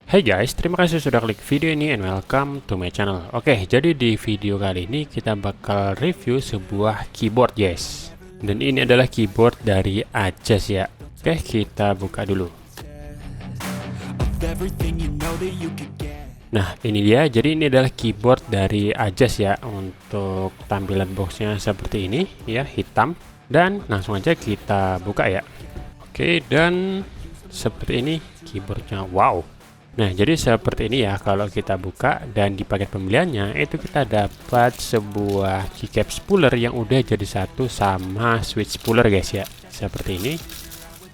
Hey guys, terima kasih sudah klik video ini and welcome to my channel. Oke, jadi di video kali ini kita bakal review sebuah keyboard guys. Dan ini adalah keyboard dari Ajas ya. Oke, kita buka dulu. Nah, ini dia. Jadi ini adalah keyboard dari Ajas ya. Untuk tampilan boxnya seperti ini ya, hitam. Dan langsung aja kita buka ya. Oke, dan seperti ini keyboardnya. Wow. Nah, jadi seperti ini ya kalau kita buka, dan di paket pembeliannya itu kita dapat sebuah keycap spooler yang udah jadi satu sama switch spooler guys ya. Seperti ini.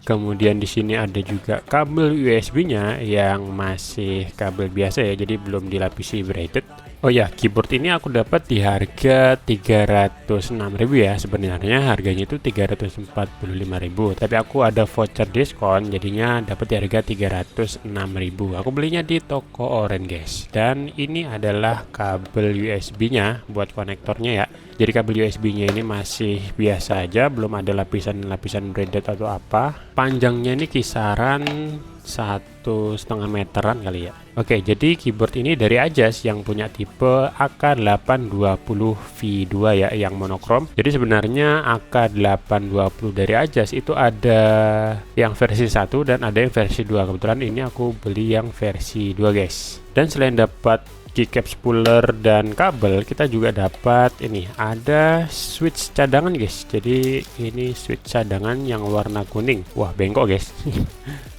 Kemudian di sini ada juga kabel USB-nya yang masih kabel biasa ya, jadi belum dilapisi braided. Oh ya, keyboard ini aku dapat di harga 306.000 ya. Sebenarnya harganya itu 345.000, tapi aku ada voucher diskon jadinya dapat di harga 306.000. Aku belinya di toko Orange guys. Dan ini adalah kabel USB-nya buat konektornya ya. Jadi kabel USB-nya ini masih biasa aja, belum ada lapisan-lapisan braided atau apa. Panjangnya ini kisaran 1,5 meteran kali ya. Oke, jadi keyboard ini dari Ajas yang punya tipe AK820V2 ya, yang monokrom. Jadi sebenarnya AK820 dari Ajas itu ada yang versi 1 dan ada yang versi 2. Kebetulan ini aku beli yang versi 2 guys. Dan selain dapat keycap spooler dan kabel, kita juga dapat ini, ada switch cadangan guys. Jadi ini switch cadangan yang warna kuning. Wah, bengkok guys.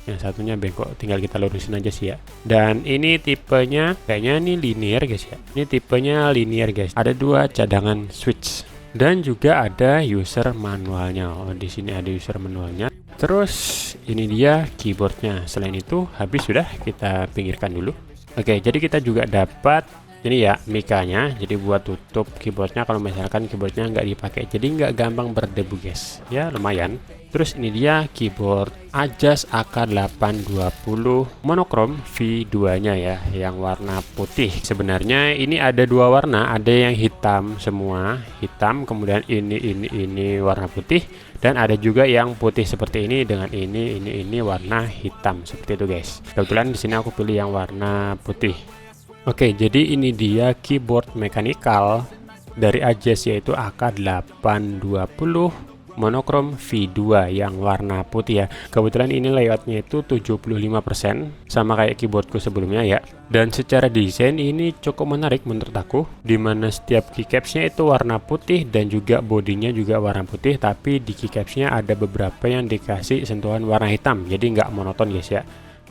Yang satunya bengkok, tinggal kita lurusin aja sih ya. Dan ini tipenya kayaknya ini linear guys ya. Ini tipenya linear guys. Ada dua cadangan switch dan juga ada user manualnya. Oh, di sini ada user manualnya. Terus ini dia keyboardnya. Selain itu habis sudah, kita pinggirkan dulu. Oke, jadi kita juga dapat ini ya mikanya, jadi buat tutup keyboardnya kalau misalkan keyboardnya nggak dipakai, jadi nggak gampang berdebu guys ya, lumayan. Terus ini dia keyboard Ajas AK820 monokrom V2 nya ya, yang warna putih. Sebenarnya ini ada dua warna, ada yang hitam semua, hitam, kemudian ini warna putih, dan ada juga yang putih seperti ini dengan ini warna hitam seperti itu guys. Kebetulan di sini aku pilih yang warna putih. Oke, jadi ini dia keyboard mechanical dari Ajas yaitu AK820 monokrom V2 yang warna putih ya. Kebetulan ini layoutnya itu 75% sama kayak keyboardku sebelumnya ya. Dan secara desain ini cukup menarik menurut aku, dimana setiap keycapsnya itu warna putih dan juga bodinya juga warna putih, tapi di keycapsnya ada beberapa yang dikasih sentuhan warna hitam, jadi nggak monoton guys ya,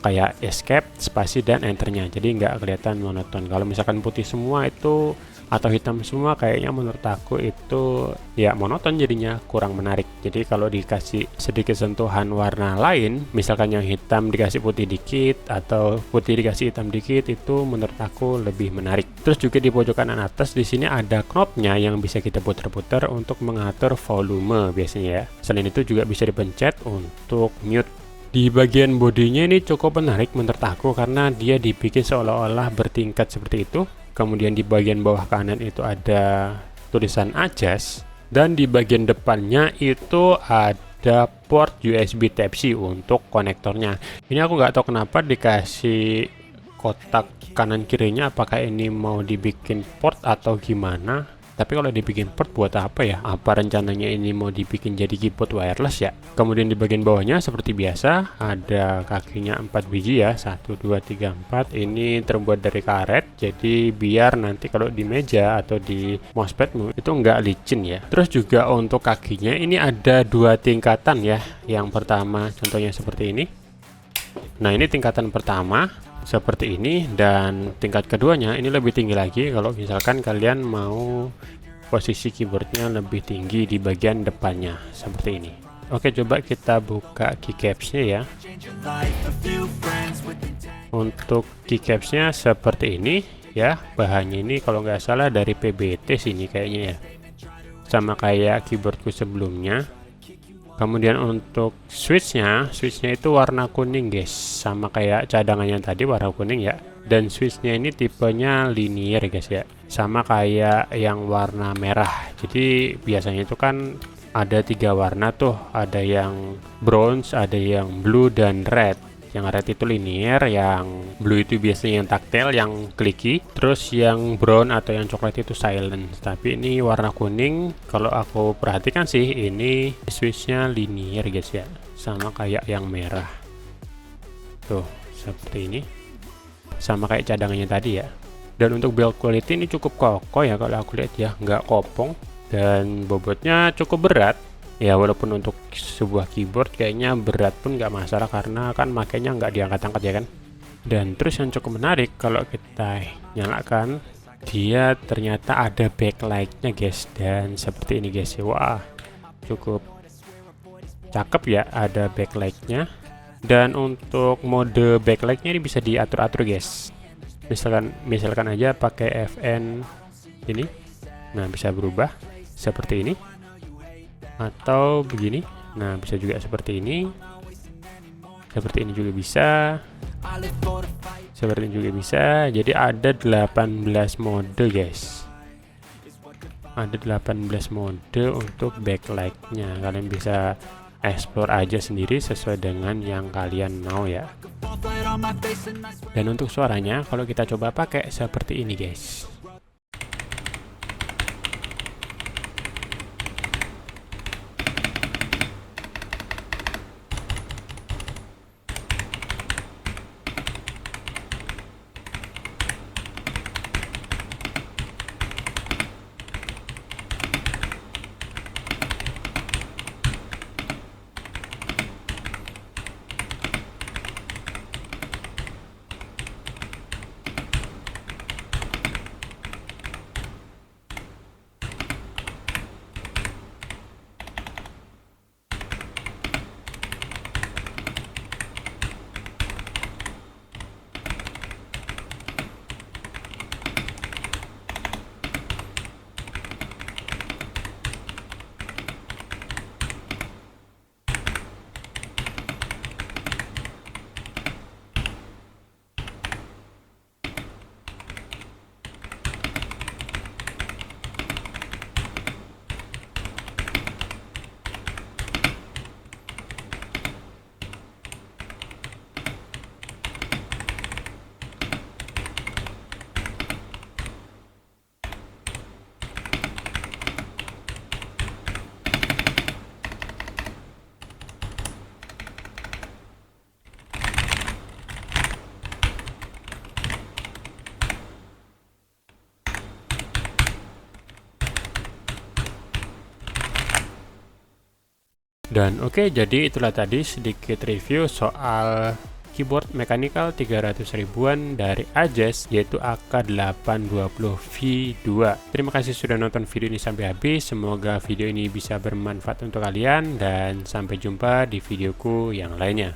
kayak escape, spasi, dan enternya, jadi nggak kelihatan monoton. Kalau misalkan putih semua itu atau hitam semua, kayaknya menurut aku itu ya monoton, jadinya kurang menarik. Jadi kalau dikasih sedikit sentuhan warna lain, misalkan yang hitam dikasih putih dikit atau putih dikasih hitam dikit, itu menurut aku lebih menarik. Terus juga di pojok kanan atas di sini ada knobnya yang bisa kita putar-putar untuk mengatur volume biasanya ya. Selain itu juga bisa dipencet untuk mute. Di bagian bodinya ini cukup menarik menurut aku karena dia dibikin seolah-olah bertingkat seperti itu. Kemudian di bagian bawah kanan itu ada tulisan Ajas, dan di bagian depannya itu ada port USB Type-C untuk konektornya. Ini aku nggak tahu kenapa dikasih kotak kanan kirinya, apakah ini mau dibikin port atau gimana. Tapi kalau dibikin port buat apa ya? Apa rencananya ini mau dibikin jadi keyboard wireless ya? Kemudian di bagian bawahnya seperti biasa ada kakinya 4 biji ya, 1, 2, 3, 4. Ini terbuat dari karet, jadi biar nanti kalau di meja atau di mousepadmu itu nggak licin ya. Terus juga untuk kakinya ini ada dua tingkatan ya. Yang pertama contohnya seperti ini. Nah, ini tingkatan pertama seperti ini, dan tingkat keduanya ini lebih tinggi lagi kalau misalkan kalian mau posisi keyboardnya lebih tinggi di bagian depannya seperti ini. Oke, coba kita buka keycapsnya ya. Untuk keycapsnya seperti ini ya, bahannya ini kalau nggak salah dari PBT sini kayaknya ya, sama kayak keyboardku sebelumnya. Kemudian untuk switchnya itu warna kuning guys, sama kayak cadangannya tadi warna kuning ya. Dan switchnya ini tipenya linear guys ya, sama kayak yang warna merah. Jadi biasanya itu kan ada 3 warna tuh, ada yang bronze, ada yang blue, dan red. Yang red itu linear, yang blue itu biasanya yang tactile, yang clicky, terus yang brown atau yang coklat itu silent. Tapi ini warna kuning, kalau aku perhatikan sih ini switchnya linear guys ya, sama kayak yang merah. Tuh, seperti ini. Sama kayak cadangannya tadi ya. Dan untuk build quality ini cukup kokoh ya kalau aku lihat ya, nggak kopong. Dan bobotnya cukup berat. Ya walaupun untuk sebuah keyboard kayaknya berat pun nggak masalah karena kan makanya nggak diangkat-angkat ya kan. Dan terus yang cukup menarik kalau kita nyalakan, dia ternyata ada backlightnya guys. Dan seperti ini guys, wah cukup cakep ya, ada backlightnya. Dan untuk mode backlightnya ini bisa diatur-atur guys. Misalkan aja pakai FN ini, nah bisa berubah seperti ini. Atau begini, nah bisa juga seperti ini juga bisa, seperti ini juga bisa. Jadi ada 18 mode guys, ada 18 mode untuk backlightnya. Kalian bisa explore aja sendiri sesuai dengan yang kalian mau ya. Dan untuk suaranya kalau kita coba pakai seperti ini guys. Dan oke, jadi itulah tadi sedikit review soal keyboard mechanical 300 ribuan dari Ajes, yaitu AK820V2. Terima kasih sudah nonton video ini sampai habis. Semoga video ini bisa bermanfaat untuk kalian dan sampai jumpa di videoku yang lainnya.